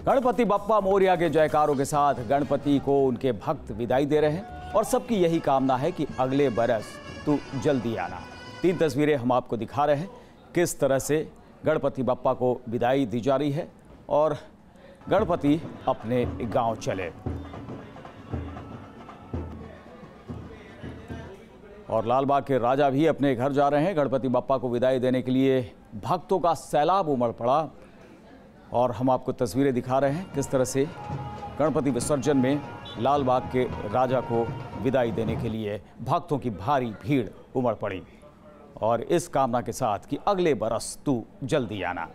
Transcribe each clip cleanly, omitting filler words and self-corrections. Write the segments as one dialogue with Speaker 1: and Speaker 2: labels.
Speaker 1: गणपति बप्पा मोरया के जयकारों के साथ गणपति को उनके भक्त विदाई दे रहे हैं और सबकी यही कामना है कि अगले बरस तू जल्दी आना। 3 तस्वीरें हम आपको दिखा रहे हैं किस तरह से गणपति बप्पा को विदाई दी जा रही है और गणपति अपने गांव चले। और लालबाग के राजा भी अपने घर जा रहे हैं। गणपति बप्पा को विदाई देने के लिए भक्तों का सैलाब उमड़ पड़ा और हम आपको तस्वीरें दिखा रहे हैं किस तरह से गणपति विसर्जन में लालबाग के राजा को विदाई देने के लिए भक्तों की भारी भीड़ उमड़ पड़ी और इस कामना के साथ कि अगले बरस तू जल्दी आना।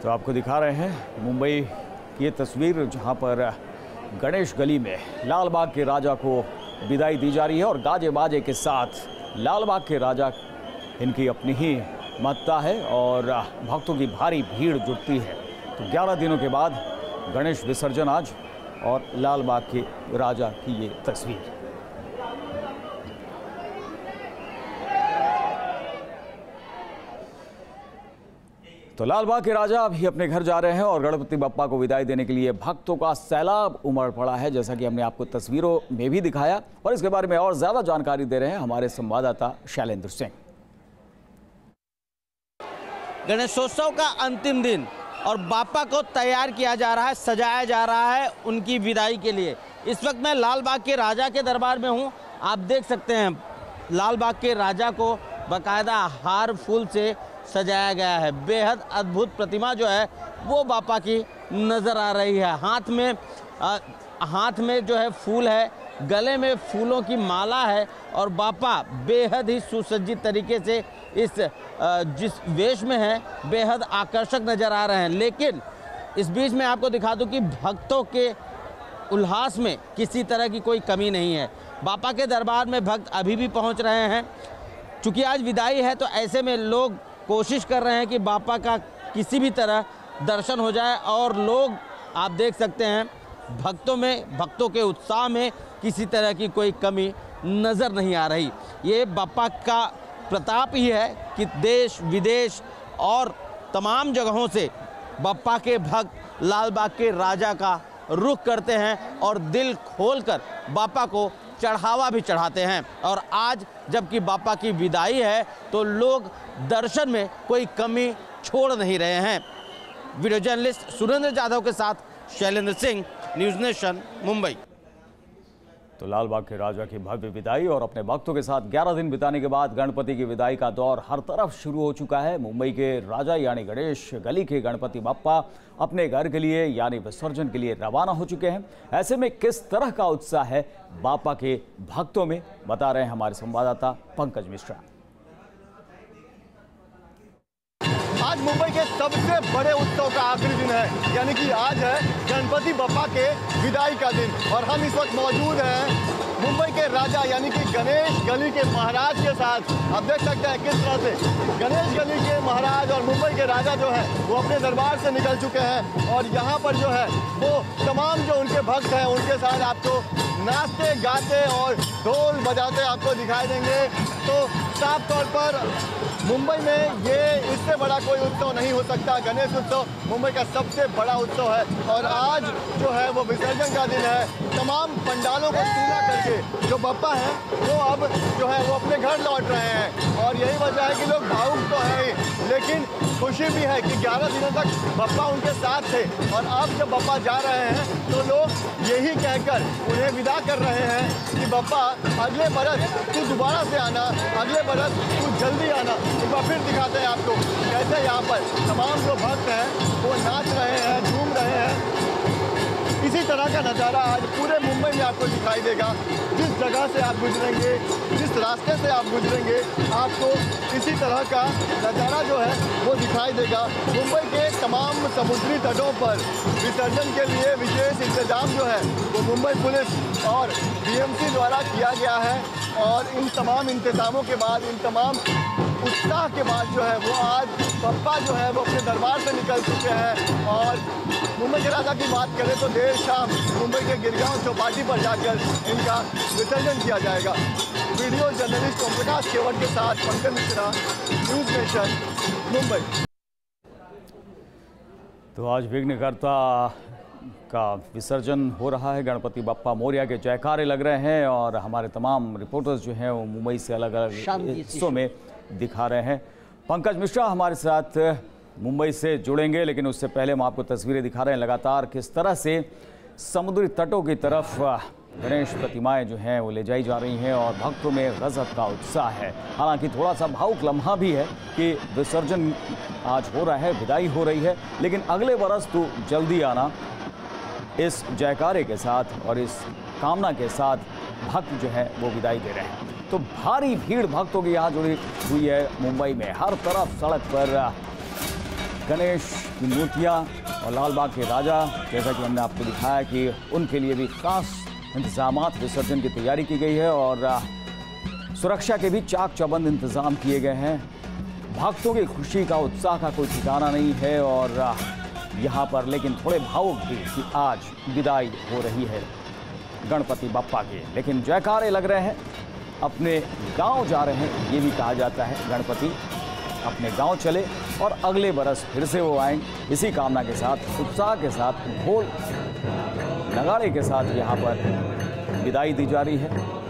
Speaker 1: तो आपको दिखा रहे हैं मुंबई की ये तस्वीर जहां पर गणेश गली में लालबाग के राजा को विदाई दी जा रही है और गाजे बाजे के साथ लालबाग के राजा इनकी अपनी ही महत्ता है और भक्तों की भारी भीड़ जुटती है। तो 11 दिनों के बाद गणेश विसर्जन आज और लालबाग के राजा की ये तस्वीर। तो लालबाग के राजा अभी अपने घर जा रहे हैं और गणपति बप्पा को विदाई देने के लिए भक्तों का सैलाब उमड़ पड़ा है, जैसा कि हमने आपको तस्वीरों में भी दिखाया। और इसके बारे में और ज्यादा जानकारी दे रहे हैं हमारे संवाददाता शैलेंद्र सिंह।
Speaker 2: गणेशोत्सव का अंतिम दिन और बाप्पा को तैयार किया जा रहा है, सजाया जा रहा है उनकी विदाई के लिए। इस वक्त मैं लालबाग के राजा के दरबार में हूँ। आप देख सकते हैं लालबाग के राजा को बाकायदा हार फूल से सजाया गया है। बेहद अद्भुत प्रतिमा जो है वो बाप्पा की नज़र आ रही है। हाथ में जो है फूल है, गले में फूलों की माला है और बाप्पा बेहद ही सुसज्जित तरीके से जिस वेश में है बेहद आकर्षक नज़र आ रहे हैं। लेकिन इस बीच में आपको दिखा दूं कि भक्तों के उल्लास में किसी तरह की कोई कमी नहीं है। बाप्पा के दरबार में भक्त अभी भी पहुंच रहे हैं। चूँकि आज विदाई है तो ऐसे में लोग कोशिश कर रहे हैं कि बाप्पा का किसी भी तरह दर्शन हो जाए और लोग आप देख सकते हैं भक्तों के उत्साह में किसी तरह की कोई कमी नज़र नहीं आ रही। ये बाप्पा का प्रताप ही है कि देश विदेश और तमाम जगहों से बाप्पा के भक्त लालबाग के राजा का रुख करते हैं और दिल खोलकर बाप्पा को चढ़ावा भी चढ़ाते हैं। और आज जबकि बाप्पा की विदाई है तो लोग दर्शन में कोई कमी छोड़ नहीं रहे हैं। वीडियो जर्नलिस्ट सुरेंद्र जाधव के साथ शैलेंद्र सिंह, न्यूज़ नेशन, मुंबई।
Speaker 1: तो लालबाग के राजा की भव्य विदाई और अपने भक्तों के साथ 11 दिन बिताने के बाद गणपति की विदाई का दौर हर तरफ शुरू हो चुका है। मुंबई के राजा यानी गणेश गली के गणपति बप्पा अपने घर के लिए यानी विसर्जन के लिए रवाना हो चुके हैं। ऐसे में किस तरह का उत्साह है बाप्पा के भक्तों में, बता रहे हैं हमारे संवाददाता पंकज मिश्रा।
Speaker 3: आज मुंबई के सबसे बड़े उत्सव का आखिरी दिन है, यानी कि आज है गणपति बप्पा के विदाई का दिन और हम इस वक्त मौजूद हैं मुंबई के राजा यानी कि गणेश गली के महाराज के साथ। आप देख सकते हैं किस तरह से गणेश गली के महाराज और मुंबई के राजा जो है वो अपने दरबार से निकल चुके हैं और यहाँ पर जो है वो तमाम जो उनके भक्त हैं उनके साथ आपको नाचते गाते और ढोल बजाते आपको दिखाई देंगे। तो साफ तौर पर मुंबई में ये इससे बड़ा कोई उत्सव नहीं हो सकता। गणेश उत्सव मुंबई का सबसे बड़ा उत्सव है और आज जो है वो विसर्जन का दिन है। तमाम पंडालों को सूना करके जो बप्पा है वो अब जो है वो अपने घर लौट रहे हैं और यही वजह है कि लोग भावुक तो है लेकिन खुशी भी है कि 11 दिनों तक बप्पा उनके साथ थे और अब जब बप्पा जा रहे हैं तो लोग यही कहकर उन्हें विदा कर रहे हैं कि बप्पा अगले बरस तू दोबारा से आना, अगले बरस तू जल्दी आना। एक बार फिर दिखाते हैं आपको कैसे यहाँ पर तमाम जो भक्त हैं वो नाच रहे हैं, झूम रहे हैं। इसी तरह का नज़ारा आज पूरे मुंबई में आपको दिखाई देगा। जिस जगह से आप गुजरेंगे, जिस रास्ते से आप गुजरेंगे, आपको इसी तरह का नज़ारा जो है वो दिखाई देगा। मुंबई के तमाम समुद्री तटों पर विसर्जन के लिए विशेष इंतजाम जो है वो मुंबई पुलिस और बीएमसी द्वारा किया गया है और इन तमाम इंतजामों के बाद, इन तमाम उत्साह के बाद जो है वो आज बप्पा जो है वो अपने दरबार से निकल चुके हैं। और मुंबई के राजा की बात करें तो देर शाम मुंबई के गिरगांव चौपाटी पर जाकर इनका विसर्जन किया जाएगा। वीडियो जर्नलिस्ट ओम प्रकाश केवट के साथ पंकज मिश्रा, न्यूज़ नेशन, मुंबई।
Speaker 1: तो आज विघ्नकर्ता का विसर्जन हो रहा है, गणपति बप्पा मोरया के जयकारे लग रहे हैं और हमारे तमाम रिपोर्टर्स जो हैं वो मुंबई से अलग अलग हिस्सों में दिखा रहे हैं। पंकज मिश्रा हमारे साथ मुंबई से जुड़ेंगे, लेकिन उससे पहले हम आपको तस्वीरें दिखा रहे हैं लगातार किस तरह से समुद्री तटों की तरफ गणेश प्रतिमाएं जो हैं वो ले जाई जा रही हैं और भक्तों में गजब का उत्साह है। हालांकि थोड़ा सा भावुक लम्हा भी है कि विसर्जन आज हो रहा है, विदाई हो रही है, लेकिन अगले बरस तो जल्दी आना, इस जयकारे के साथ और इस कामना के साथ भक्त जो है वो विदाई दे रहे हैं। तो भारी भीड़ भक्तों की यहाँ जुड़ी हुई है मुंबई में। हर तरफ सड़क पर गणेश की मूर्तियाँ और लाल बाग के राजा, जैसा कि हमने आपको दिखाया कि उनके लिए भी खास इंतजामात विसर्जन की तैयारी की गई है और सुरक्षा के भी चाक चौबंद इंतजाम किए गए हैं। भक्तों की खुशी का, उत्साह का कोई ठिकाना नहीं है और यहाँ पर लेकिन थोड़े भावुक भी कि आज विदाई हो रही है गणपति बप्पा की। लेकिन जयकारे लग रहे हैं, अपने गांव जा रहे हैं, ये भी कहा जाता है गणपति अपने गांव चले और अगले बरस फिर से वो आएँ। इसी कामना के साथ, उत्साह के साथ, ढोल नगाड़े के साथ यहाँ पर विदाई दी जा रही है।